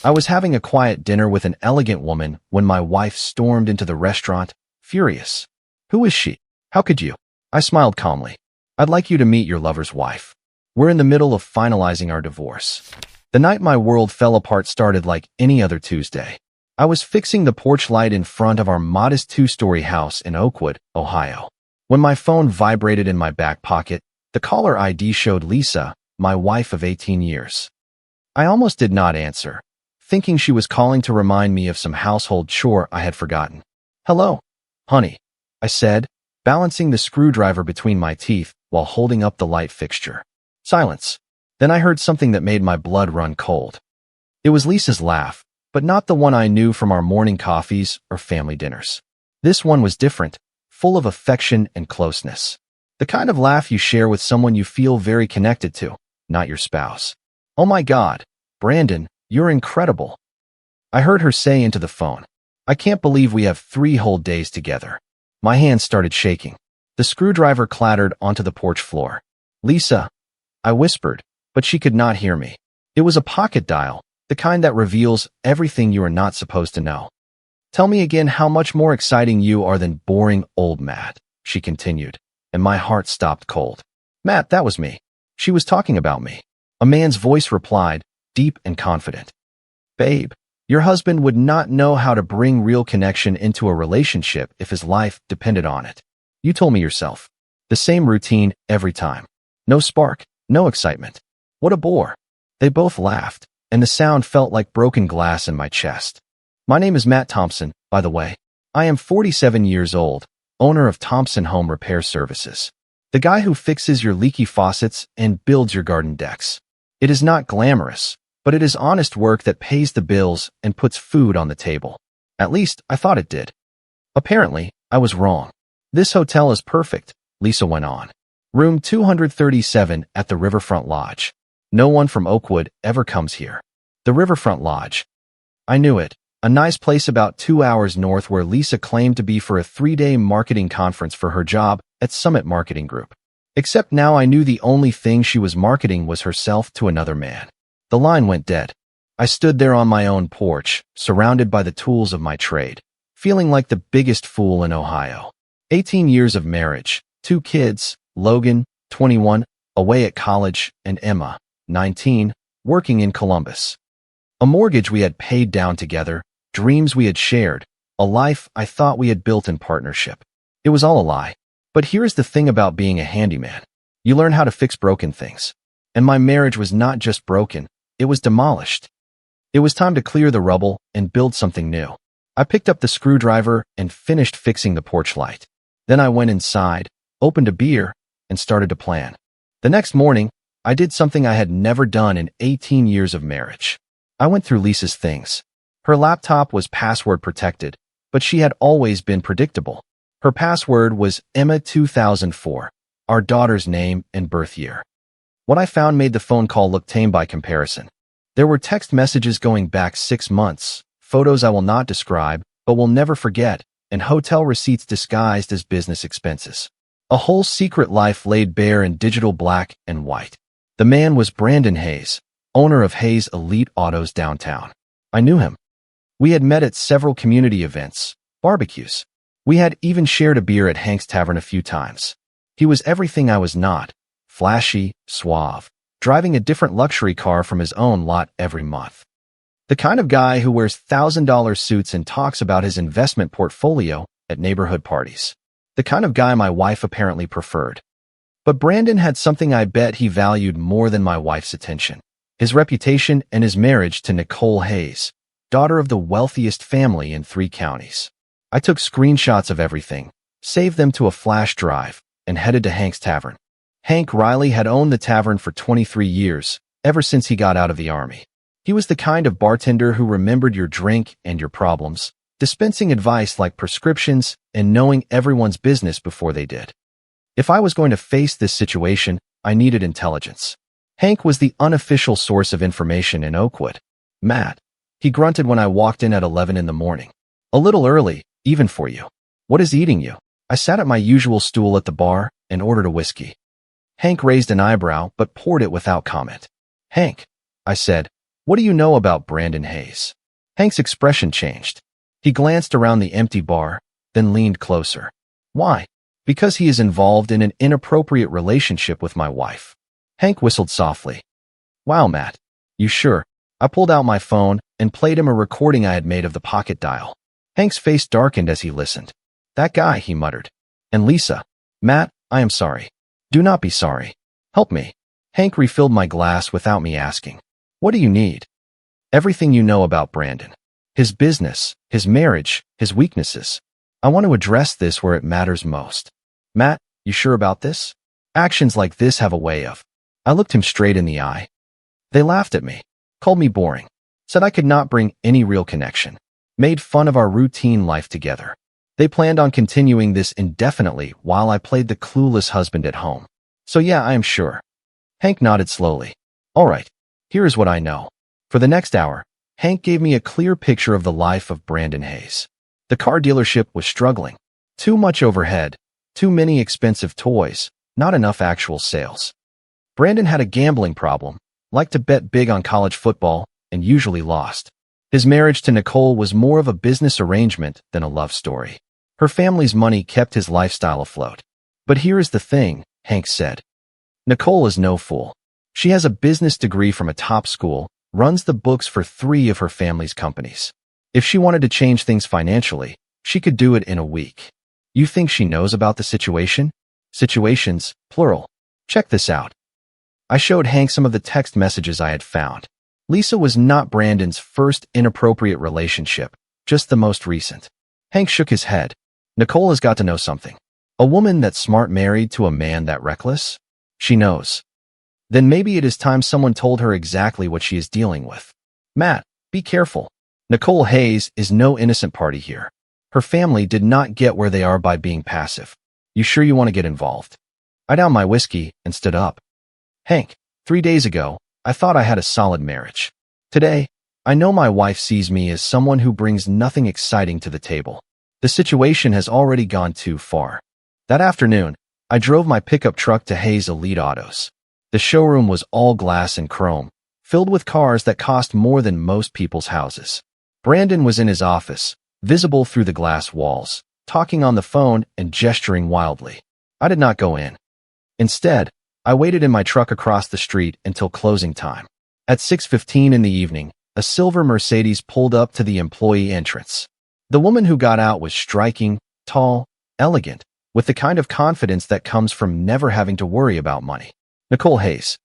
I was having a quiet dinner with an elegant woman when my wife stormed into the restaurant, furious. "Who is she? How could you?" I smiled calmly. "I'd like you to meet your lover's wife. We're in the middle of finalizing our divorce." The night my world fell apart started like any other Tuesday. I was fixing the porch light in front of our modest two-story house in Oakwood, Ohio. When my phone vibrated in my back pocket, the caller ID showed Lisa, my wife of 18 years. I almost did not answer, thinking she was calling to remind me of some household chore I had forgotten. "Hello, honey," I said, balancing the screwdriver between my teeth while holding up the light fixture. Silence. Then I heard something that made my blood run cold. It was Lisa's laugh, but not the one I knew from our morning coffees or family dinners. This one was different, full of affection and closeness. The kind of laugh you share with someone you feel very connected to, not your spouse. "Oh my God, Brandon, you're incredible," I heard her say into the phone. "I can't believe we have 3 whole days together." My hands started shaking. The screwdriver clattered onto the porch floor. "Lisa," I whispered, but she could not hear me. It was a pocket dial, the kind that reveals everything you are not supposed to know. "Tell me again how much more exciting you are than boring old Matt," she continued, and my heart stopped cold. "Matt, that was me. She was talking about me." A man's voice replied, deep and confident. "Babe, your husband would not know how to bring real connection into a relationship if his life depended on it. You told me yourself. The same routine every time. No spark, no excitement. What a bore." They both laughed, and the sound felt like broken glass in my chest. "My name is Matt Thompson, by the way. I am 47 years old, owner of Thompson Home Repair Services. The guy who fixes your leaky faucets and builds your garden decks. It is not glamorous, but it is honest work that pays the bills and puts food on the table. At least, I thought it did. Apparently, I was wrong. This hotel is perfect," Lisa went on. "Room 237 at the Riverfront Lodge. No one from Oakwood ever comes here." The Riverfront Lodge. I knew it. A nice place about 2 hours north where Lisa claimed to be for a 3-day marketing conference for her job at Summit Marketing Group. Except now I knew the only thing she was marketing was herself to another man. The line went dead. I stood there on my own porch, surrounded by the tools of my trade, feeling like the biggest fool in Ohio. 18 years of marriage, 2 kids, Logan, 21, away at college, and Emma, 19, working in Columbus. A mortgage we had paid down together, dreams we had shared, a life I thought we had built in partnership. It was all a lie. But here's the thing about being a handyman. You learn how to fix broken things. And my marriage was not just broken, it was demolished. It was time to clear the rubble and build something new. I picked up the screwdriver and finished fixing the porch light. Then I went inside, opened a beer, and started to plan. The next morning, I did something I had never done in 18 years of marriage. I went through Lisa's things. Her laptop was password protected, but she had always been predictable. Her password was Emma 2004, our daughter's name and birth year. What I found made the phone call look tame by comparison. There were text messages going back 6 months, photos I will not describe, but will never forget, and hotel receipts disguised as business expenses. A whole secret life laid bare in digital black and white. The man was Brandon Hayes, owner of Hayes Elite Autos downtown. I knew him. We had met at several community events, barbecues. We had even shared a beer at Hank's Tavern a few times. He was everything I was not, flashy, suave, driving a different luxury car from his own lot every month. The kind of guy who wears $1,000 suits and talks about his investment portfolio at neighborhood parties. The kind of guy my wife apparently preferred. But Brandon had something I bet he valued more than my wife's attention. His reputation and his marriage to Nicole Hayes, daughter of the wealthiest family in 3 counties. I took screenshots of everything, saved them to a flash drive, and headed to Hank's Tavern. Hank Riley had owned the tavern for 23 years, ever since he got out of the Army. He was the kind of bartender who remembered your drink and your problems, dispensing advice like prescriptions and knowing everyone's business before they did. If I was going to face this situation, I needed intelligence. Hank was the unofficial source of information in Oakwood. "Matt," he grunted when I walked in at 11 in the morning. "A little early, even for you. What is eating you?" I sat at my usual stool at the bar and ordered a whiskey. Hank raised an eyebrow but poured it without comment. "Hank," I said, What do you know about Brandon Hayes? Hank's expression changed. He glanced around the empty bar, then leaned closer. Why? Because he is involved in an inappropriate relationship with my wife. Hank whistled softly. Wow, Matt. You sure? I pulled out my phone and played him a recording I had made of the pocket dial. Hank's face darkened as he listened. That guy, he muttered. And Lisa. Matt, I am sorry. Do not be sorry. Help me. Hank refilled my glass without me asking. What do you need? Everything you know about Brandon. His business, his marriage, his weaknesses. I want to address this where it matters most. Matt, you sure about this? Actions like this have a way of. I looked him straight in the eye. They laughed at me, called me boring, said I could not bring any real connection, made fun of our routine life together. They planned on continuing this indefinitely while I played the clueless husband at home. So yeah, I am sure. Hank nodded slowly. All right, here is what I know. For the next hour, Hank gave me a clear picture of the life of Brandon Hayes. The car dealership was struggling. Too much overhead, too many expensive toys, not enough actual sales. Brandon had a gambling problem, liked to bet big on college football, and usually lost. His marriage to Nicole was more of a business arrangement than a love story. Her family's money kept his lifestyle afloat. But here is the thing, Hank said. Nicole is no fool. She has a business degree from a top school, runs the books for 3 of her family's companies. If she wanted to change things financially, she could do it in a week. You think she knows about the situation? Situations, plural. Check this out. I showed Hank some of the text messages I had found. Lisa was not Brandon's first inappropriate relationship, just the most recent. Hank shook his head. Nicole has got to know something. A woman that smart married to a man that reckless? She knows. Then maybe it is time someone told her exactly what she is dealing with. Matt, be careful. Nicole Hayes is no innocent party here. Her family did not get where they are by being passive. You sure you want to get involved? I downed my whiskey and stood up. Hank, 3 days ago, I thought I had a solid marriage. Today, I know my wife sees me as someone who brings nothing exciting to the table. The situation has already gone too far. That afternoon, I drove my pickup truck to Hayes Elite Autos. The showroom was all glass and chrome, filled with cars that cost more than most people's houses. Brandon was in his office, visible through the glass walls, talking on the phone and gesturing wildly. I did not go in. Instead, I waited in my truck across the street until closing time. At 6:15 in the evening, a silver Mercedes pulled up to the employee entrance. The woman who got out was striking, tall, elegant, with the kind of confidence that comes from never having to worry about money. Nicole Hayes.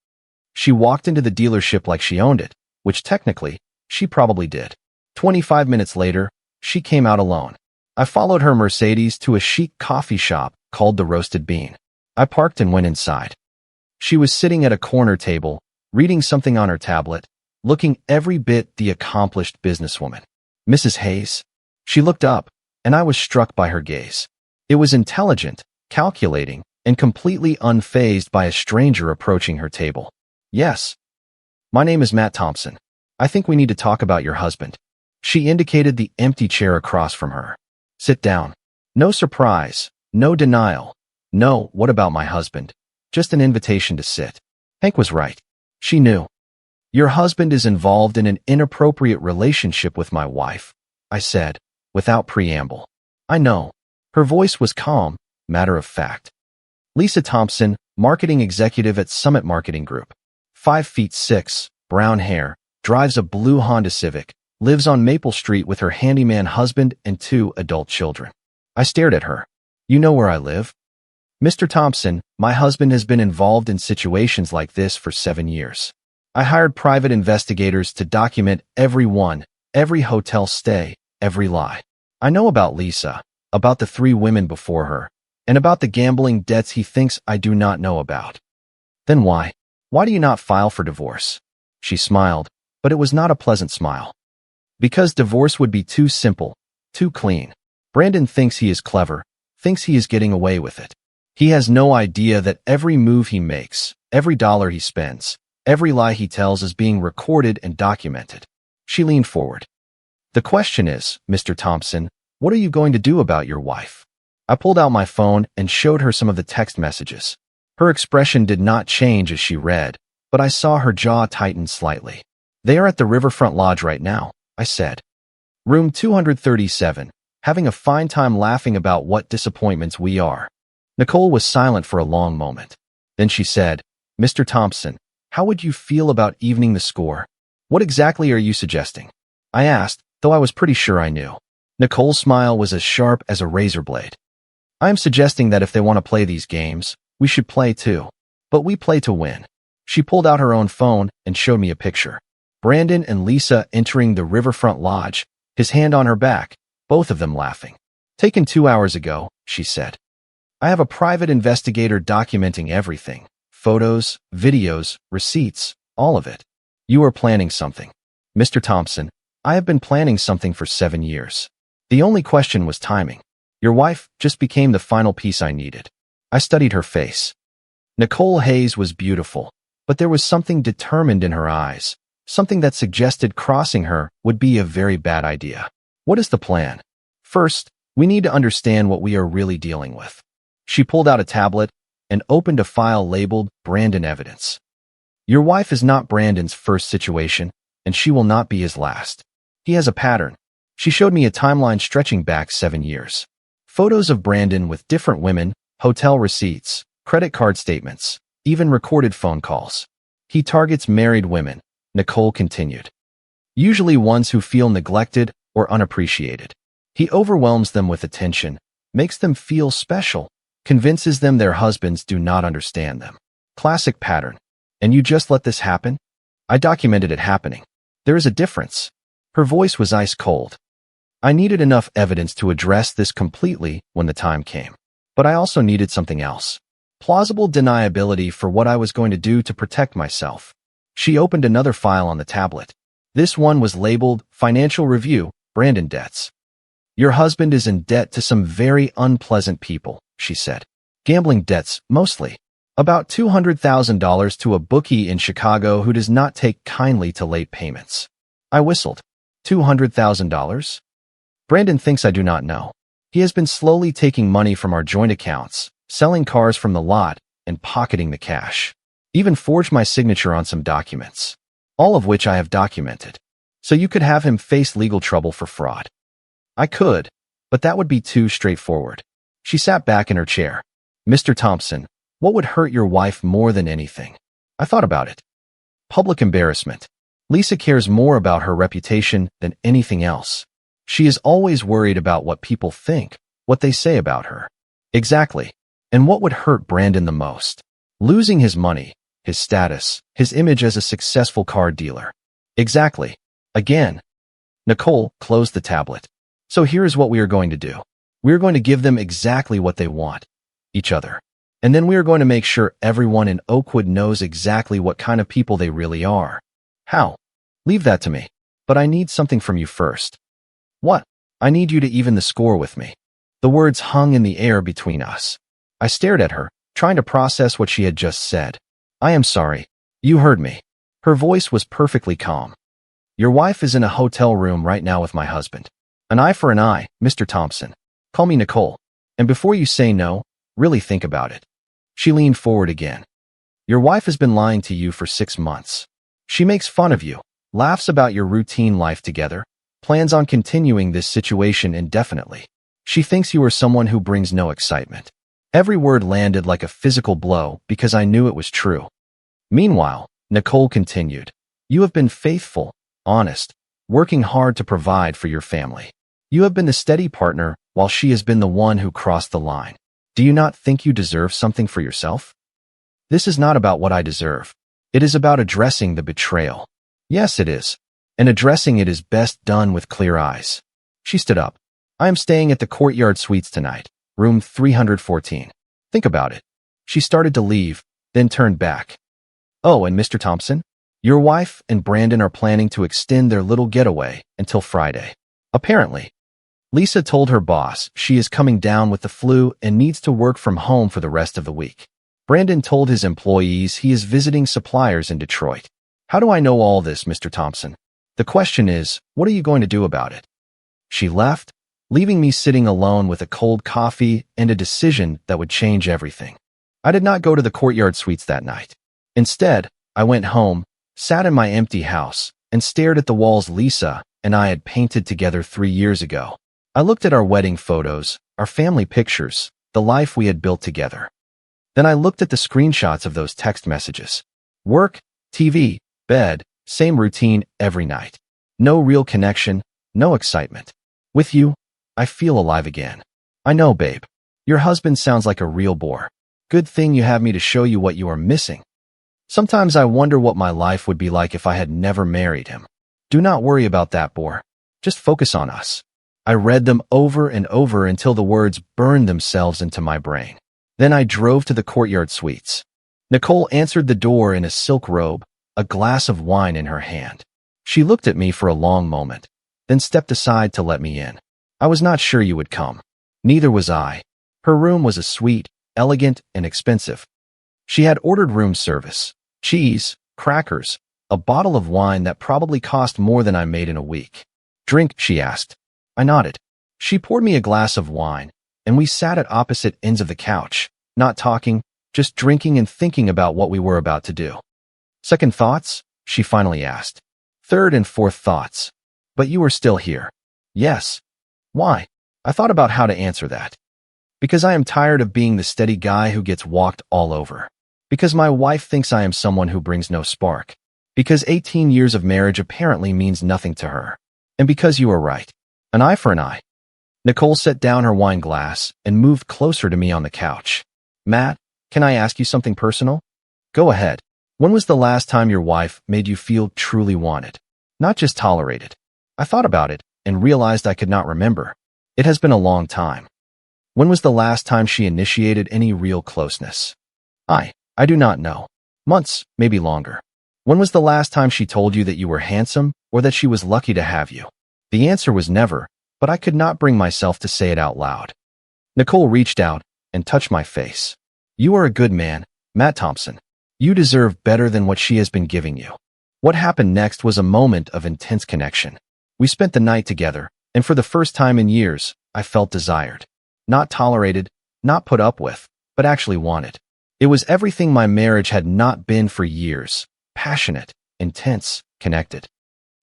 She walked into the dealership like she owned it, which technically, she probably did. 25 minutes later, she came out alone. I followed her Mercedes to a chic coffee shop called the Roasted Bean. I parked and went inside. She was sitting at a corner table, reading something on her tablet, looking every bit the accomplished businesswoman. Mrs. Hayes. She looked up, and I was struck by her gaze. It was intelligent, calculating, and completely unfazed by a stranger approaching her table. Yes. My name is Matt Thompson. I think we need to talk about your husband. She indicated the empty chair across from her. Sit down. No surprise, no denial. No, what about my husband? Just an invitation to sit. Hank was right. She knew. Your husband is involved in an inappropriate relationship with my wife, I said, without preamble. I know. Her voice was calm, matter of fact. Lisa Thompson, marketing executive at Summit Marketing Group. 5'6", brown hair, drives a blue Honda Civic, lives on Maple Street with her handyman husband and 2 adult children. I stared at her. You know where I live? Mr. Thompson, my husband has been involved in situations like this for 7 years. I hired private investigators to document every hotel stay, every lie. I know about Lisa, about the 3 women before her, and about the gambling debts he thinks I do not know about. Then why? Why do you not file for divorce? She smiled, but it was not a pleasant smile. Because divorce would be too simple, too clean. Brandon thinks he is clever, thinks he is getting away with it. He has no idea that every move he makes, every dollar he spends, every lie he tells is being recorded and documented. She leaned forward. The question is, Mr. Thompson, what are you going to do about your wife? I pulled out my phone and showed her some of the text messages. Her expression did not change as she read, but I saw her jaw tighten slightly. They are at the Riverfront Lodge right now, I said. Room 237, having a fine time laughing about what disappointments we are. Nicole was silent for a long moment. Then she said, Mr. Thompson, how would you feel about evening the score? What exactly are you suggesting? I asked, though I was pretty sure I knew. Nicole's smile was as sharp as a razor blade. I am suggesting that if they want to play these games, we should play too. But we play to win. She pulled out her own phone and showed me a picture. Brandon and Lisa entering the Riverfront Lodge, his hand on her back, both of them laughing. Taken 2 hours ago, she said. I have a private investigator documenting everything. Photos, videos, receipts, all of it. You are planning something. Mr. Thompson, I have been planning something for 7 years. The only question was timing. Your wife just became the final piece I needed. I studied her face. Nicole Hayes was beautiful, but there was something determined in her eyes, something that suggested crossing her would be a very bad idea. What is the plan? First, we need to understand what we are really dealing with. She pulled out a tablet and opened a file labeled Brandon Evidence. Your wife is not Brandon's first situation, and she will not be his last. He has a pattern. She showed me a timeline stretching back 7 years. Photos of Brandon with different women, hotel receipts, credit card statements, even recorded phone calls. He targets married women, Nicole continued. Usually ones who feel neglected or unappreciated. He overwhelms them with attention, makes them feel special, convinces them their husbands do not understand them. Classic pattern. And you just let this happen? I documented it happening. There is a difference. Her voice was ice cold. I needed enough evidence to address this completely when the time came. But I also needed something else. Plausible deniability for what I was going to do to protect myself. She opened another file on the tablet. This one was labeled Financial Review, Brandon Debts. Your husband is in debt to some very unpleasant people, she said. Gambling debts, mostly. About $200,000 to a bookie in Chicago who does not take kindly to late payments. I whistled. $200,000? Brandon thinks I do not know. He has been slowly taking money from our joint accounts, selling cars from the lot, and pocketing the cash. Even forged my signature on some documents. All of which I have documented. So you could have him face legal trouble for fraud. I could, but that would be too straightforward. She sat back in her chair. Mr. Thompson, what would hurt your wife more than anything? I thought about it. Public embarrassment. Lisa cares more about her reputation than anything else. She is always worried about what people think, what they say about her. Exactly. And what would hurt Brandon the most? Losing his money, his status, his image as a successful car dealer. Exactly. Again. Nicole closed the tablet. So here is what we are going to do. We are going to give them exactly what they want. Each other. And then we are going to make sure everyone in Oakwood knows exactly what kind of people they really are. How? Leave that to me. But I need something from you first. What? I need you to even the score with me. The words hung in the air between us. I stared at her, trying to process what she had just said. I am sorry. You heard me. Her voice was perfectly calm. Your wife is in a hotel room right now with my husband. An eye for an eye, Mr. Thompson. Call me Nicole. And before you say no, really think about it. She leaned forward again. Your wife has been lying to you for 6 months. She makes fun of you, laughs about your routine life together, plans on continuing this situation indefinitely. She thinks you are someone who brings no excitement. Every word landed like a physical blow because I knew it was true. Meanwhile, Nicole continued, you have been faithful, honest, working hard to provide for your family. You have been the steady partner while she has been the one who crossed the line. Do you not think you deserve something for yourself? This is not about what I deserve. It is about addressing the betrayal. Yes, it is. And addressing it is best done with clear eyes. She stood up. I am staying at the Courtyard Suites tonight, room 314. Think about it. She started to leave, then turned back. Oh, and Mr. Thompson? Your wife and Brandon are planning to extend their little getaway until Friday. Apparently. Lisa told her boss she is coming down with the flu and needs to work from home for the rest of the week. Brandon told his employees he is visiting suppliers in Detroit. How do I know all this, Mr. Thompson? The question is, what are you going to do about it? She left, leaving me sitting alone with a cold coffee and a decision that would change everything. I did not go to the Courtyard Suites that night. Instead, I went home, sat in my empty house, and stared at the walls Lisa and I had painted together 3 years ago. I looked at our wedding photos, our family pictures, the life we had built together. Then I looked at the screenshots of those text messages. Work, TV, bed, same routine every night. No real connection, no excitement. With you, I feel alive again. I know, babe. Your husband sounds like a real bore. Good thing you have me to show you what you are missing. Sometimes I wonder what my life would be like if I had never married him. Do not worry about that, bore. Just focus on us. I read them over and over until the words burned themselves into my brain. Then I drove to the Courtyard Suites. Nicole answered the door in a silk robe, a glass of wine in her hand. She looked at me for a long moment, then stepped aside to let me in. I was not sure you would come. Neither was I. Her room was a suite, elegant and expensive. She had ordered room service, cheese, crackers, a bottle of wine that probably cost more than I made in a week. Drink, she asked. I nodded. She poured me a glass of wine, and we sat at opposite ends of the couch, not talking, just drinking and thinking about what we were about to do. Second thoughts? She finally asked. Third and fourth thoughts. But you are still here. Yes. Why? I thought about how to answer that. Because I am tired of being the steady guy who gets walked all over. Because my wife thinks I am someone who brings no spark. Because 18 years of marriage apparently means nothing to her. And because you are right. An eye for an eye. Nicole set down her wine glass and moved closer to me on the couch. Matt, can I ask you something personal? Go ahead. When was the last time your wife made you feel truly wanted? Not just tolerated. I thought about it and realized I could not remember. It has been a long time. When was the last time she initiated any real closeness? I do not know. Months, maybe longer. When was the last time she told you that you were handsome or that she was lucky to have you? The answer was never, but I could not bring myself to say it out loud. Nicole reached out and touched my face. You are a good man, Matt Thompson. You deserve better than what she has been giving you. What happened next was a moment of intense connection. We spent the night together, and for the first time in years, I felt desired. Not tolerated, not put up with, but actually wanted. It was everything my marriage had not been for years. Passionate, intense, connected.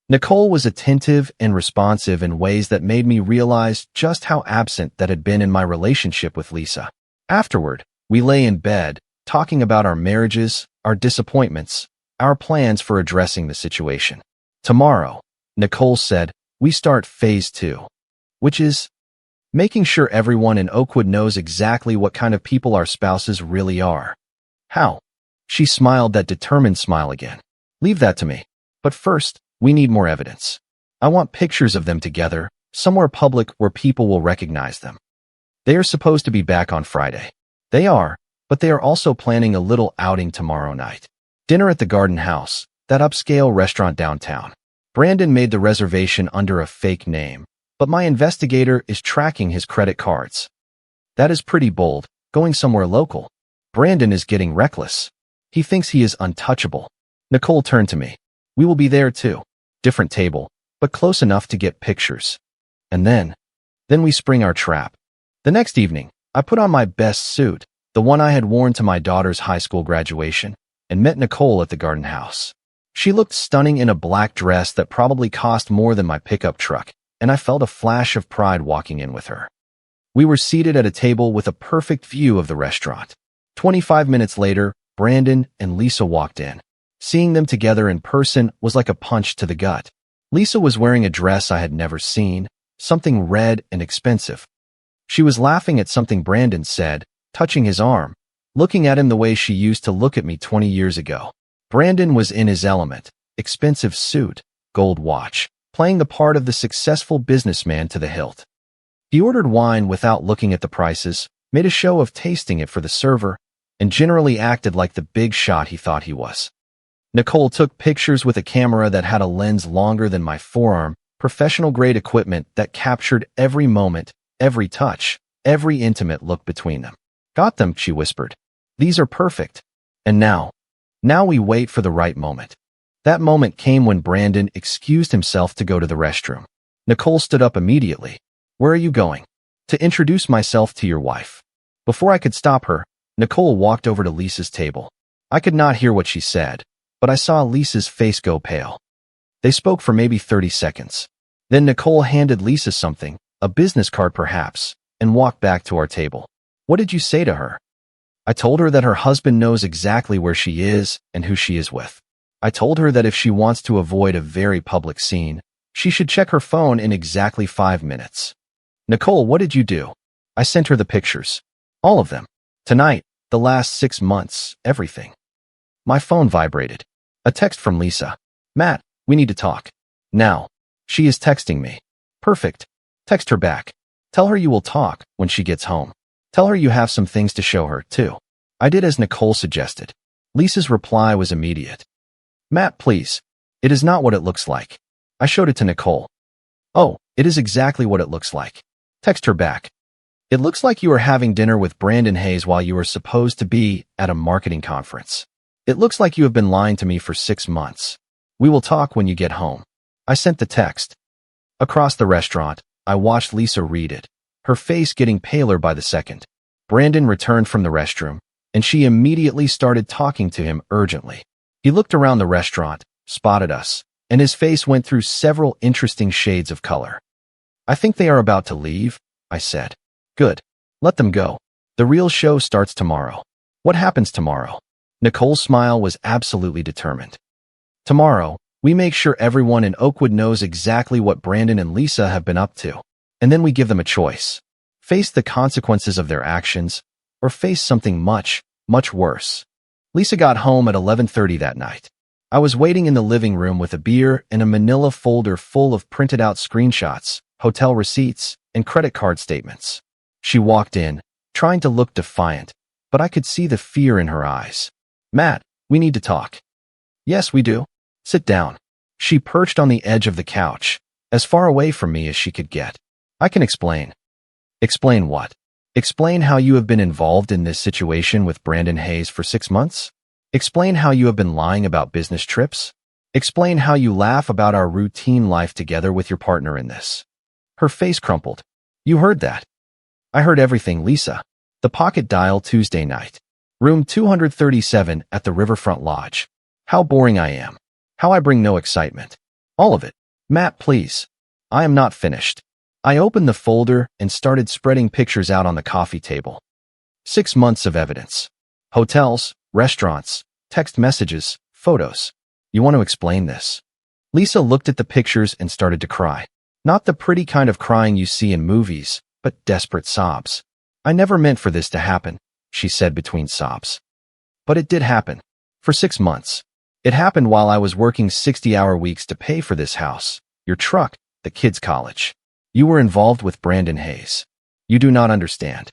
Nicole was attentive and responsive in ways that made me realize just how absent that had been in my relationship with Lisa. Afterward, we lay in bed, talking about our marriages, our disappointments, our plans for addressing the situation. Tomorrow, Nicole said, we start phase 2, which is making sure everyone in Oakwood knows exactly what kind of people our spouses really are. How? She smiled that determined smile again. Leave that to me. But first, we need more evidence. I want pictures of them together, somewhere public where people will recognize them. They are supposed to be back on Friday. They are, but they are also planning a little outing tomorrow night. Dinner at the Garden House, that upscale restaurant downtown. Brandon made the reservation under a fake name, but my investigator is tracking his credit cards. That is pretty bold, going somewhere local. Brandon is getting reckless. He thinks he is untouchable. Nicole turned to me. We will be there too. Different table, but close enough to get pictures. And then we spring our trap. The next evening, I put on my best suit, the one I had worn to my daughter's high school graduation, and met Nicole at the Garden House. She looked stunning in a black dress that probably cost more than my pickup truck, and I felt a flash of pride walking in with her. We were seated at a table with a perfect view of the restaurant. 25 minutes later, Brandon and Lisa walked in. Seeing them together in person was like a punch to the gut. Lisa was wearing a dress I had never seen, something red and expensive. She was laughing at something Brandon said, touching his arm, looking at him the way she used to look at me 20 years ago. Brandon was in his element, expensive suit, gold watch, playing the part of the successful businessman to the hilt. He ordered wine without looking at the prices, made a show of tasting it for the server, and generally acted like the big shot he thought he was. Nicole took pictures with a camera that had a lens longer than my forearm, professional-grade equipment that captured every moment, every touch, every intimate look between them. Got them, she whispered. These are perfect. And now we wait for the right moment. That moment came when Brandon excused himself to go to the restroom. Nicole stood up immediately. Where are you going? To introduce myself to your wife. Before I could stop her, Nicole walked over to Lisa's table. I could not hear what she said, but I saw Lisa's face go pale. They spoke for maybe 30 seconds. Then Nicole handed Lisa something, a business card perhaps, and walked back to our table. What did you say to her? I told her that her husband knows exactly where she is and who she is with. I told her that if she wants to avoid a very public scene, she should check her phone in exactly 5 minutes. Nicole, what did you do? I sent her the pictures. All of them. Tonight, the last 6 months, everything. My phone vibrated. A text from Lisa. Matt, we need to talk. Now. She is texting me. Perfect. Text her back. Tell her you will talk when she gets home. Tell her you have some things to show her, too. I did as Nicole suggested. Lisa's reply was immediate. Matt, please. It is not what it looks like. I showed it to Nicole. Oh, it is exactly what it looks like. Text her back. It looks like you are having dinner with Brandon Hayes while you are supposed to be at a marketing conference. It looks like you have been lying to me for 6 months. We will talk when you get home. I sent the text. Across the restaurant, I watched Lisa read it, her face getting paler by the second. Brandon returned from the restroom, and she immediately started talking to him urgently. He looked around the restaurant, spotted us, and his face went through several interesting shades of color. I think they are about to leave, I said. Good. Let them go. The real show starts tomorrow. What happens tomorrow? Nicole's smile was absolutely determined. Tomorrow, we make sure everyone in Oakwood knows exactly what Brandon and Lisa have been up to, and then we give them a choice. Face the consequences of their actions, or face something much, much worse. Lisa got home at 11:30 that night. I was waiting in the living room with a beer and a manila folder full of printed out screenshots, hotel receipts, and credit card statements. She walked in, trying to look defiant, but I could see the fear in her eyes. Matt, we need to talk. Yes, we do. Sit down. She perched on the edge of the couch, as far away from me as she could get. I can explain. Explain what? Explain how you have been involved in this situation with Brandon Hayes for 6 months? Explain how you have been lying about business trips? Explain how you laugh about our routine life together with your partner in this. Her face crumpled. You heard that. I heard everything, Lisa. The pocket dial Tuesday night. Room 237 at the Riverfront Lodge. How boring I am. How I bring no excitement. All of it. Matt, please. I am not finished. I opened the folder and started spreading pictures out on the coffee table. 6 months of evidence. Hotels, restaurants, text messages, photos. You want to explain this? Lisa looked at the pictures and started to cry. Not the pretty kind of crying you see in movies, but desperate sobs. I never meant for this to happen, she said between sobs. But it did happen. For 6 months. It happened while I was working 60-hour weeks to pay for this house, your truck, the kids' college. You were involved with Brandon Hayes. You do not understand.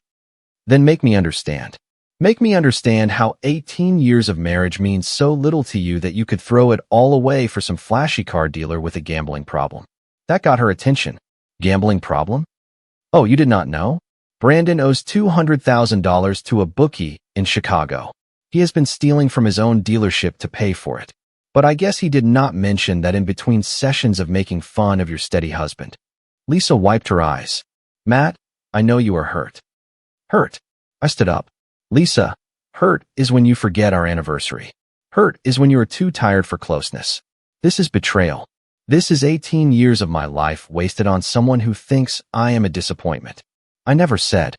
Then make me understand. Make me understand how 18 years of marriage means so little to you that you could throw it all away for some flashy car dealer with a gambling problem. That got her attention. Gambling problem? Oh, you did not know? Brandon owes $200,000 to a bookie in Chicago. He has been stealing from his own dealership to pay for it. But I guess he did not mention that in between sessions of making fun of your steady husband. Lisa wiped her eyes. Matt, I know you are hurt. Hurt? I stood up. Lisa, hurt is when you forget our anniversary. Hurt is when you are too tired for closeness. This is betrayal. This is 18 years of my life wasted on someone who thinks I am a disappointment. I never said.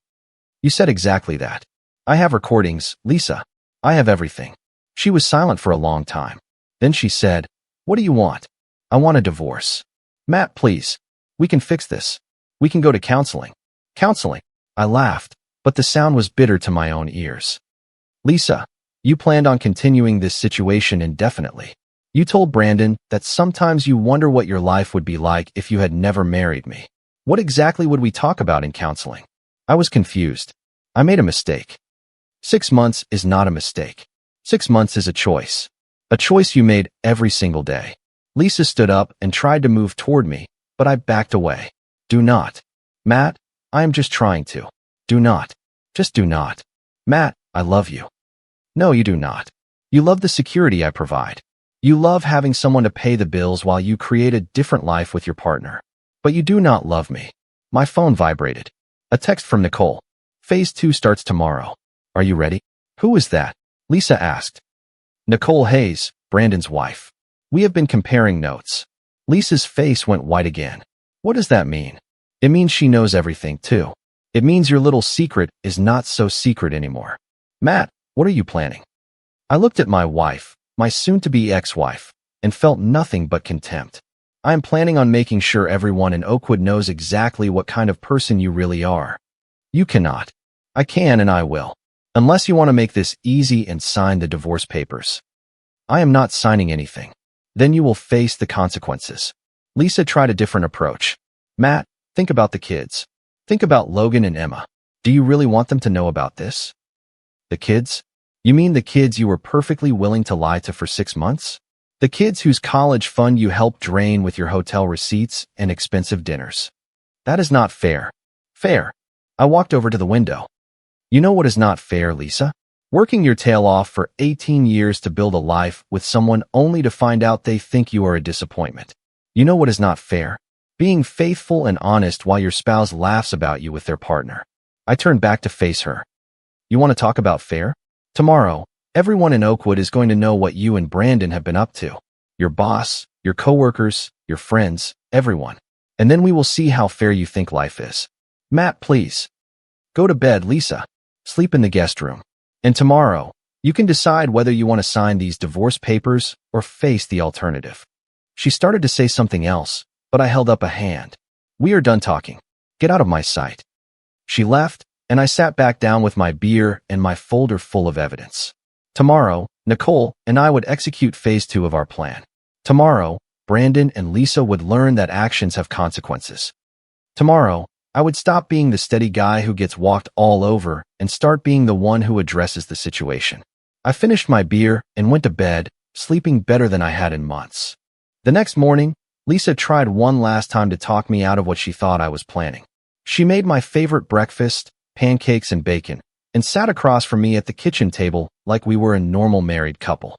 You said exactly that. I have recordings, Lisa. I have everything. She was silent for a long time. Then she said, what do you want? I want a divorce. Matt, please. We can fix this. We can go to counseling. Counseling. I laughed, but the sound was bitter to my own ears. Lisa, you planned on continuing this situation indefinitely. You told Brandon that sometimes you wonder what your life would be like if you had never married me. What exactly would we talk about in counseling? I was confused. I made a mistake. 6 months is not a mistake. 6 months is a choice. A choice you made every single day. Lisa stood up and tried to move toward me, but I backed away. Do not. Matt, I am just trying to. Do not. Just do not. Matt, I love you. No, you do not. You love the security I provide. You love having someone to pay the bills while you create a different life with your partner. But you do not love me. My phone vibrated. A text from Nicole. Phase 2 starts tomorrow. Are you ready? Who is that? Lisa asked. Nicole Hayes, Brandon's wife. We have been comparing notes. Lisa's face went white again. What does that mean? It means she knows everything, too. It means your little secret is not so secret anymore. Matt, what are you planning? I looked at my wife, my soon-to-be ex-wife, and felt nothing but contempt. I am planning on making sure everyone in Oakwood knows exactly what kind of person you really are. You cannot. I can and I will. Unless you want to make this easy and sign the divorce papers. I am not signing anything. Then you will face the consequences. Lisa tried a different approach. Matt, think about the kids. Think about Logan and Emma. Do you really want them to know about this? The kids? You mean the kids you were perfectly willing to lie to for 6 months? The kids whose college fund you helped drain with your hotel receipts and expensive dinners. That is not fair. Fair. I walked over to the window. You know what is not fair, Lisa? Working your tail off for 18 years to build a life with someone only to find out they think you are a disappointment. You know what is not fair? Being faithful and honest while your spouse laughs about you with their partner. I turned back to face her. You want to talk about fair? Tomorrow, everyone in Oakwood is going to know what you and Brandon have been up to. Your boss, your coworkers, your friends, everyone. And then we will see how fair you think life is. Matt, please. Go to bed, Lisa. Sleep in the guest room. And tomorrow, you can decide whether you want to sign these divorce papers or face the alternative. She started to say something else, but I held up a hand. We are done talking. Get out of my sight. She left, and I sat back down with my beer and my folder full of evidence. Tomorrow, Nicole and I would execute phase 2 of our plan. Tomorrow, Brandon and Lisa would learn that actions have consequences. Tomorrow, I would stop being the steady guy who gets walked all over and start being the one who addresses the situation. I finished my beer and went to bed, sleeping better than I had in months. The next morning, Lisa tried one last time to talk me out of what she thought I was planning. She made my favorite breakfast, pancakes and bacon, and sat across from me at the kitchen table like we were a normal married couple.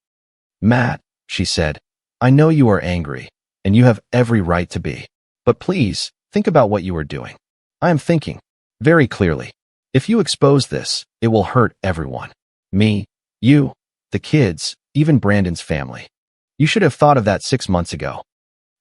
Matt, she said, I know you are angry, and you have every right to be. But please, think about what you are doing. I am thinking, very clearly. If you expose this, it will hurt everyone. Me, you, the kids, even Brandon's family. You should have thought of that 6 months ago.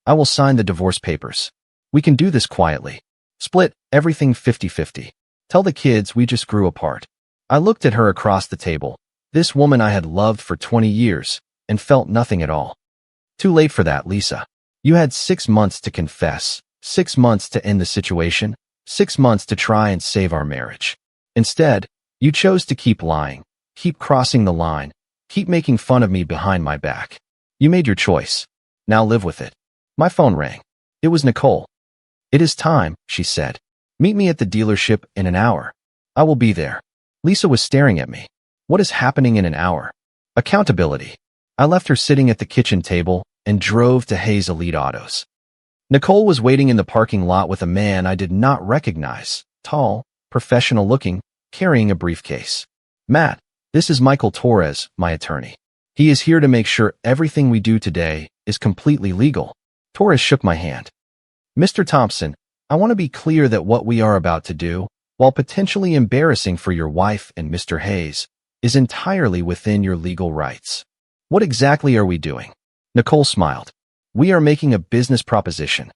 I will sign the divorce papers. We can do this quietly. Split everything 50-50. Tell the kids we just grew apart. I looked at her across the table, this woman I had loved for 20 years, and felt nothing at all. Too late for that, Lisa. You had 6 months to confess, 6 months to end the situation, 6 months to try and save our marriage. Instead, you chose to keep lying, keep crossing the line, keep making fun of me behind my back. You made your choice. Now live with it. My phone rang. It was Nicole. It is time, she said. Meet me at the dealership in an hour. I will be there. Lisa was staring at me. What is happening in an hour? Accountability. I left her sitting at the kitchen table and drove to Hayes Elite Autos. Nicole was waiting in the parking lot with a man I did not recognize, tall, professional-looking, carrying a briefcase. Matt, this is Michael Torres, my attorney. He is here to make sure everything we do today is completely legal. Torres shook my hand. Mr. Thompson, I want to be clear that what we are about to do, while potentially embarrassing for your wife and Mr. Hayes, is entirely within your legal rights. What exactly are we doing? Nicole smiled. We are making a business proposition.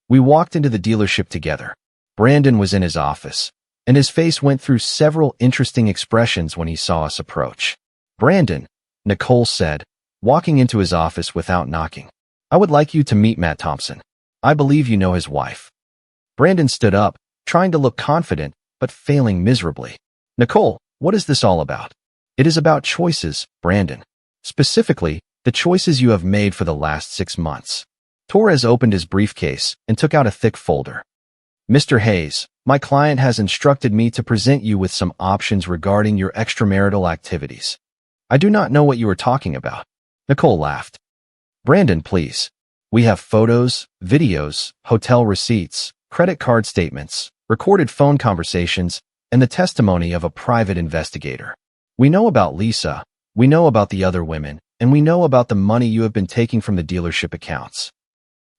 We walked into the dealership together. Brandon was in his office, and his face went through several interesting expressions when he saw us approach. Brandon, Nicole said, walking into his office without knocking. I would like you to meet Matt Thompson. I believe you know his wife. Brandon stood up, trying to look confident, but failing miserably. Nicole, what is this all about? It is about choices, Brandon. Specifically, the choices you have made for the last 6 months. Torres opened his briefcase and took out a thick folder. Mr. Hayes, my client has instructed me to present you with some options regarding your extramarital activities. I do not know what you are talking about. Nicole laughed. Brandon, please. We have photos, videos, hotel receipts, credit card statements, recorded phone conversations, and the testimony of a private investigator. We know about Lisa, we know about the other women, and we know about the money you have been taking from the dealership accounts.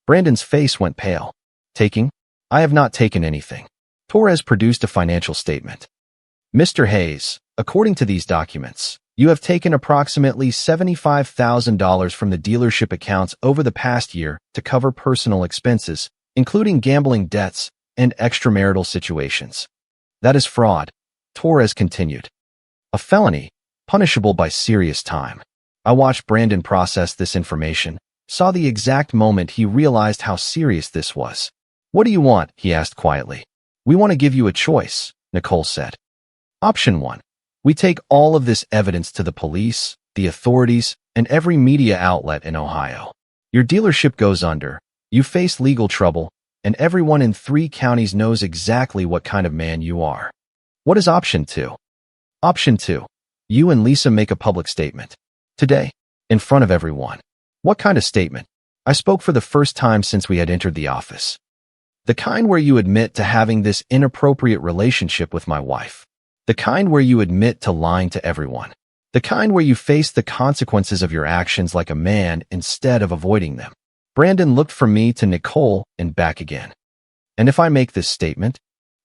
Brandon's face went pale. Taking? I have not taken anything. Torres produced a financial statement. Mr. Hayes, according to these documents, You have taken approximately $75,000 from the dealership accounts over the past year to cover personal expenses, including gambling debts and extramarital situations. That is fraud, Torres continued. A felony, punishable by serious time. I watched Brandon process this information, saw the exact moment he realized how serious this was. What do you want? He asked quietly. We want to give you a choice, Nicole said. Option 1. We take all of this evidence to the police, the authorities, and every media outlet in Ohio. Your dealership goes under, you face legal trouble, and everyone in 3 counties knows exactly what kind of man you are. What is option 2? Option 2. You and Lisa make a public statement. Today, in front of everyone. What kind of statement? I spoke for the first time since we had entered the office. The kind where you admit to having this inappropriate relationship with my wife. The kind where you admit to lying to everyone. The kind where you face the consequences of your actions like a man instead of avoiding them. Brandon looked from me to Nicole and back again. And if I make this statement,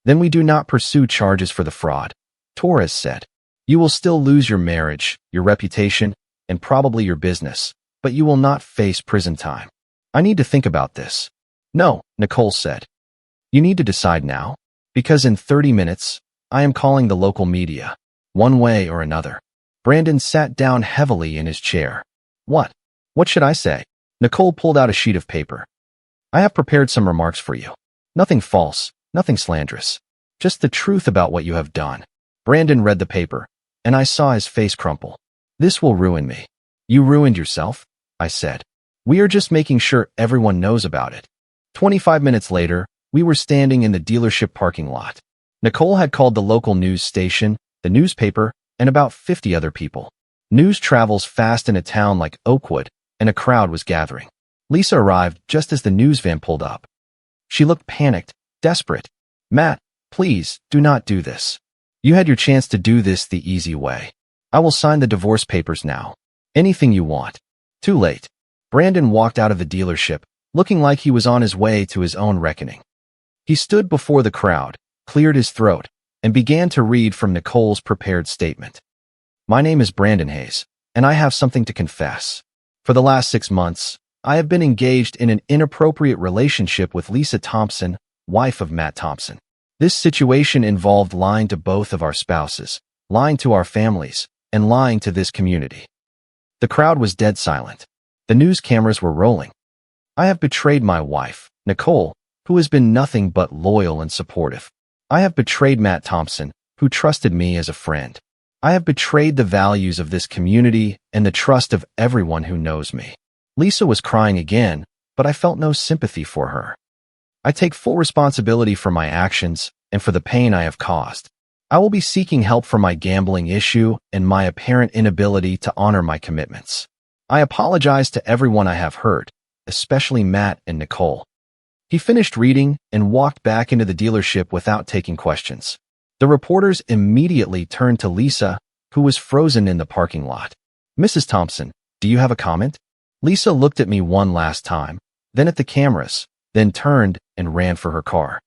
then we do not pursue charges for the fraud, Torres said. You will still lose your marriage, your reputation, and probably your business, but you will not face prison time. I need to think about this. No, Nicole said. You need to decide now, because in 30 minutes, I am calling the local media, one way or another. Brandon sat down heavily in his chair. What? What should I say? Nicole pulled out a sheet of paper. I have prepared some remarks for you. Nothing false, nothing slanderous. Just the truth about what you have done. Brandon read the paper, and I saw his face crumple. This will ruin me. You ruined yourself, I said. We are just making sure everyone knows about it. 25 minutes later, we were standing in the dealership parking lot. Nicole had called the local news station, the newspaper, and about 50 other people. News travels fast in a town like Oakwood, and a crowd was gathering. Lisa arrived just as the news van pulled up. She looked panicked, desperate. Matt, please, do not do this. You had your chance to do this the easy way. I will sign the divorce papers now. Anything you want. Too late. Brandon walked out of the dealership, looking like he was on his way to his own reckoning. He stood before the crowd, cleared his throat, and began to read from Nicole's prepared statement. My name is Brandon Hayes, and I have something to confess. For the last 6 months, I have been engaged in an inappropriate relationship with Lisa Thompson, wife of Matt Thompson. This situation involved lying to both of our spouses, lying to our families, and lying to this community. The crowd was dead silent. The news cameras were rolling. I have betrayed my wife, Nicole, who has been nothing but loyal and supportive. I have betrayed Matt Thompson, who trusted me as a friend. I have betrayed the values of this community and the trust of everyone who knows me. Lisa was crying again, but I felt no sympathy for her. I take full responsibility for my actions and for the pain I have caused. I will be seeking help for my gambling issue and my apparent inability to honor my commitments. I apologize to everyone I have hurt, especially Matt and Nicole. He finished reading and walked back into the dealership without taking questions. The reporters immediately turned to Lisa, who was frozen in the parking lot. Mrs. Thompson, do you have a comment? Lisa looked at me one last time, then at the cameras, then turned and ran for her car.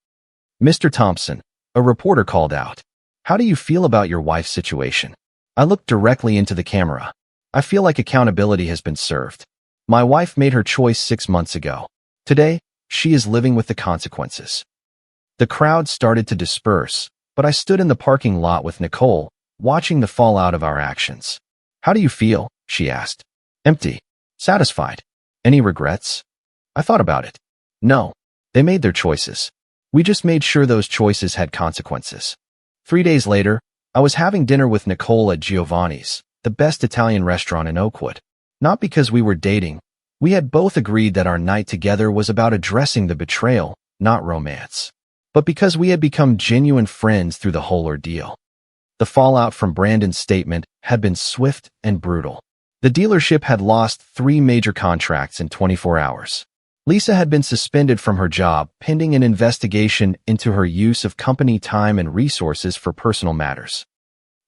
Mr. Thompson, a reporter called out. How do you feel about your wife's situation? I looked directly into the camera. I feel like accountability has been served. My wife made her choice 6 months ago. Today, she is living with the consequences. The crowd started to disperse, but I stood in the parking lot with Nicole, watching the fallout of our actions. How do you feel? She asked. Empty. Satisfied. Any regrets? I thought about it. No. They made their choices. We just made sure those choices had consequences. 3 days later, I was having dinner with Nicole at Giovanni's, the best Italian restaurant in Oakwood. Not because we were dating. We had both agreed that our night together was about addressing the betrayal, not romance. But because we had become genuine friends through the whole ordeal. The fallout from Brandon's statement had been swift and brutal. The dealership had lost 3 major contracts in 24 hours. Lisa had been suspended from her job pending an investigation into her use of company time and resources for personal matters.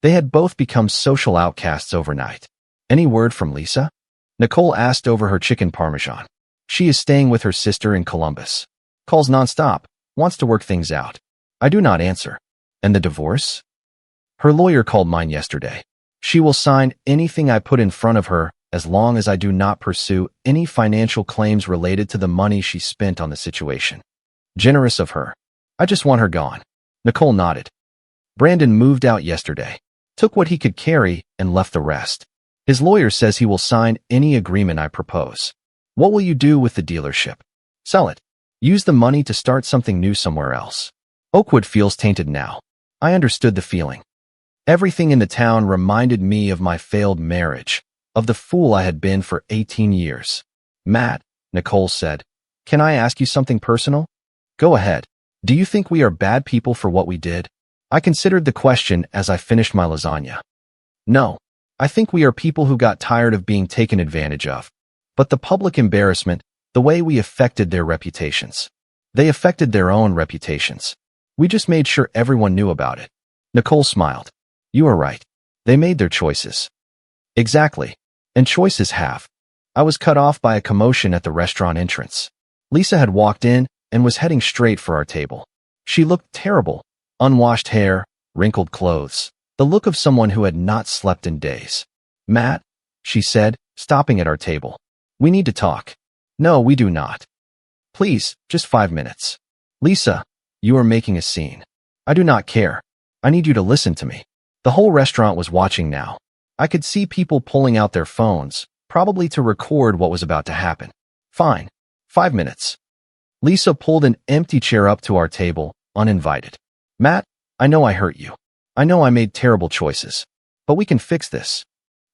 They had both become social outcasts overnight. Any word from Lisa? Nicole asked over her chicken parmesan. She is staying with her sister in Columbus. Calls nonstop, wants to work things out. I do not answer. And the divorce? Her lawyer called mine yesterday. She will sign anything I put in front of her as long as I do not pursue any financial claims related to the money she spent on the situation. Generous of her. I just want her gone. Nicole nodded. Brandon moved out yesterday, took what he could carry, and left the rest. His lawyer says he will sign any agreement I propose. What will you do with the dealership? Sell it. Use the money to start something new somewhere else. Oakwood feels tainted now. I understood the feeling. Everything in the town reminded me of my failed marriage, of the fool I had been for 18 years. Matt, Nicole said, can I ask you something personal? Go ahead. Do you think we are bad people for what we did? I considered the question as I finished my lasagna. No. I think we are people who got tired of being taken advantage of. But the public embarrassment, the way we affected their reputations. They affected their own reputations. We just made sure everyone knew about it. Nicole smiled. You are right. They made their choices. Exactly. And choices have. I was cut off by a commotion at the restaurant entrance. Lisa had walked in and was heading straight for our table. She looked terrible. Unwashed hair, wrinkled clothes, the look of someone who had not slept in days. Matt, she said, stopping at our table. We need to talk. No, we do not. Please, just 5 minutes. Lisa, you are making a scene. I do not care. I need you to listen to me. The whole restaurant was watching now. I could see people pulling out their phones, probably to record what was about to happen. Fine. 5 minutes. Lisa pulled an empty chair up to our table, uninvited. Matt, I know I hurt you. I know I made terrible choices. But we can fix this.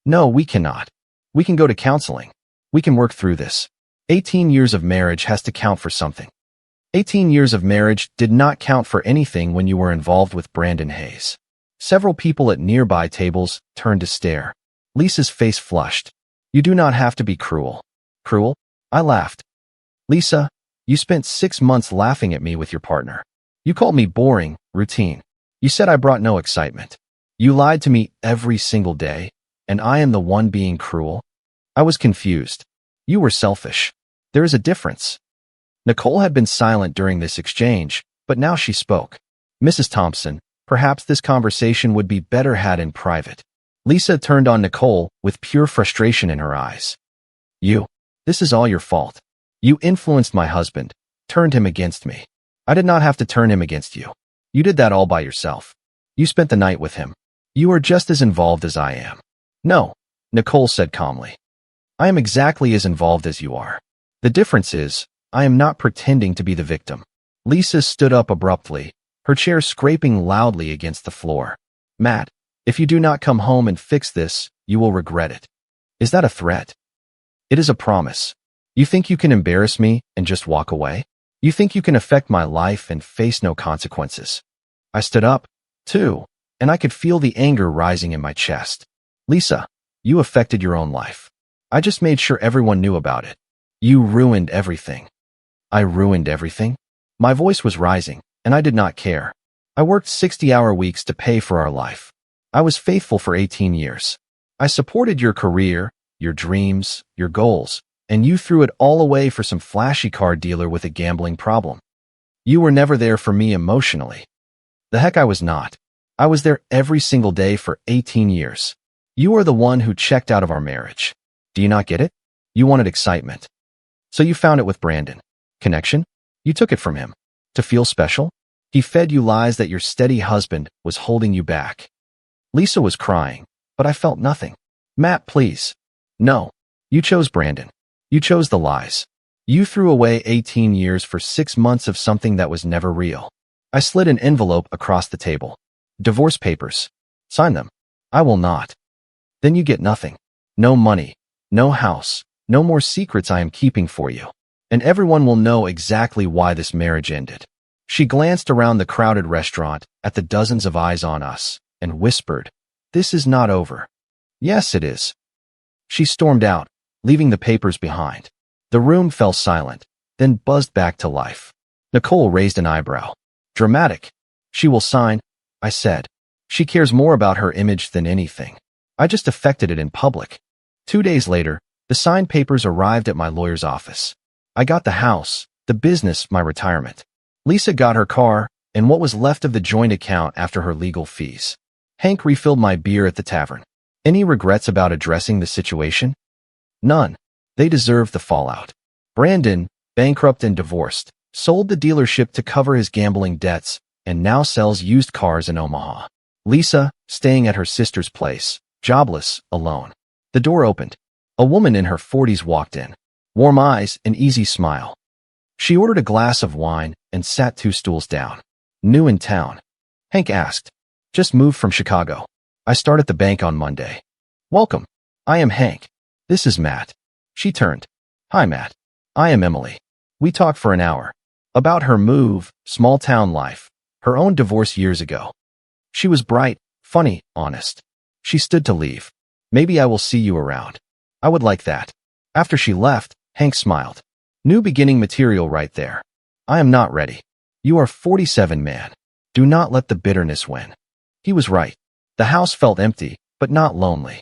No, we cannot. We can go to counseling. We can work through this. 18 years of marriage has to count for something. 18 years of marriage did not count for anything when you were involved with Brandon Hayes. Several people at nearby tables turned to stare. Lisa's face flushed. You do not have to be cruel. Cruel? I laughed. Lisa, you spent 6 months laughing at me with your partner. You called me boring, routine. You said I brought no excitement. You lied to me every single day, and I am the one being cruel. I was confused. You were selfish. There is a difference. Nicole had been silent during this exchange, but now she spoke. Mrs. Thompson, perhaps this conversation would be better had in private. Lisa turned on Nicole with pure frustration in her eyes. This is all your fault. You influenced my husband, turned him against me. I did not have to turn him against you. You did that all by yourself. You spent the night with him. You are just as involved as I am. No, Nicole said calmly. I am exactly as involved as you are. The difference is, I am not pretending to be the victim. Lisa stood up abruptly, her chair scraping loudly against the floor. Matt, if you do not come home and fix this, you will regret it. Is that a threat? It is a promise. You think you can embarrass me and just walk away? You think you can affect my life and face no consequences? I stood up, too, and I could feel the anger rising in my chest. Lisa, you affected your own life. I just made sure everyone knew about it. You ruined everything. I ruined everything? My voice was rising, and I did not care. I worked 60-hour weeks to pay for our life. I was faithful for 18 years. I supported your career, your dreams, your goals, and you threw it all away for some flashy car dealer with a gambling problem. You were never there for me emotionally. The heck I was not. I was there every single day for 18 years. You are the one who checked out of our marriage. Do you not get it? You wanted excitement. So you found it with Brandon. Connection? You took it from him. To feel special? He fed you lies that your steady husband was holding you back. Lisa was crying, but I felt nothing. Matt, please. No. You chose Brandon. You chose the lies. You threw away 18 years for 6 months of something that was never real. I slid an envelope across the table. Divorce papers. Sign them. I will not. Then you get nothing. No money. No house. No more secrets I am keeping for you. And everyone will know exactly why this marriage ended. She glanced around the crowded restaurant at the dozens of eyes on us and whispered, This is not over. Yes, it is. She stormed out, leaving the papers behind. The room fell silent, then buzzed back to life. Nicole raised an eyebrow. Dramatic. She will sign, I said. She cares more about her image than anything. I just affected it in public. 2 days later, the signed papers arrived at my lawyer's office. I got the house, the business, my retirement. Lisa got her car, and what was left of the joint account after her legal fees. Hank refilled my beer at the tavern. Any regrets about addressing the situation? None. They deserve the fallout. Brandon, bankrupt and divorced, sold the dealership to cover his gambling debts and now sells used cars in Omaha. Lisa, staying at her sister's place, jobless, alone. The door opened. A woman in her 40s walked in. Warm eyes, an easy smile. She ordered a glass of wine and sat 2 stools down. New in town. Hank asked. Just moved from Chicago. I start at the bank on Monday. Welcome. I am Hank. This is Matt. She turned. Hi, Matt. I am Emily. We talked for an hour. About her move, small town life, her own divorce years ago. She was bright, funny, honest. She stood to leave. Maybe I will see you around. I would like that. After she left, Hank smiled. New beginning material right there. I am not ready. You are 47, man. Do not let the bitterness win. He was right. The house felt empty, but not lonely.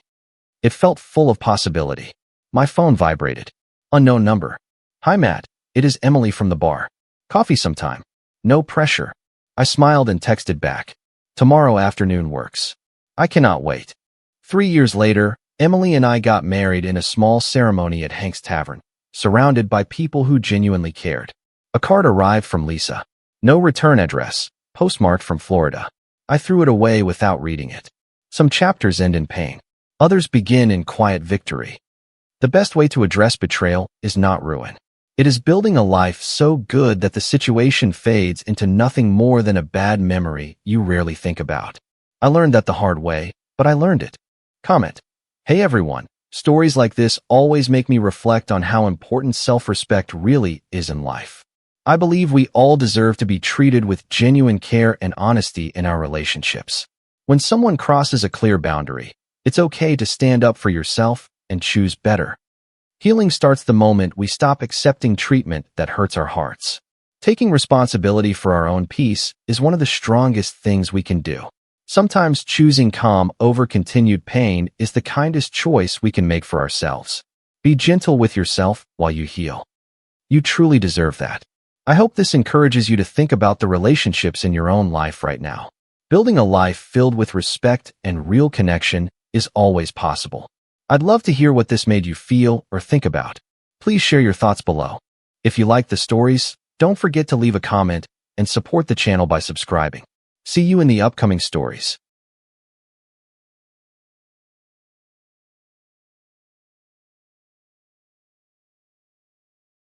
It felt full of possibility. My phone vibrated. Unknown number. Hi, Matt. It is Emily from the bar. Coffee sometime. No pressure. I smiled and texted back. Tomorrow afternoon works. I cannot wait. 3 years later, Emily and I got married in a small ceremony at Hank's Tavern, surrounded by people who genuinely cared. A card arrived from Lisa. No return address, postmarked from Florida. I threw it away without reading it. Some chapters end in pain. Others begin in quiet victory. The best way to address betrayal is not ruin. It is building a life so good that the situation fades into nothing more than a bad memory you rarely think about. I learned that the hard way, but I learned it. Comment. Hey everyone, stories like this always make me reflect on how important self-respect really is in life. I believe we all deserve to be treated with genuine care and honesty in our relationships. When someone crosses a clear boundary, it's okay to stand up for yourself and choose better. Healing starts the moment we stop accepting treatment that hurts our hearts. Taking responsibility for our own peace is one of the strongest things we can do. Sometimes choosing calm over continued pain is the kindest choice we can make for ourselves. Be gentle with yourself while you heal. You truly deserve that. I hope this encourages you to think about the relationships in your own life right now. Building a life filled with respect and real connection is always possible. I'd love to hear what this made you feel or think about. Please share your thoughts below. If you like the stories, don't forget to leave a comment and support the channel by subscribing. See you in the upcoming stories.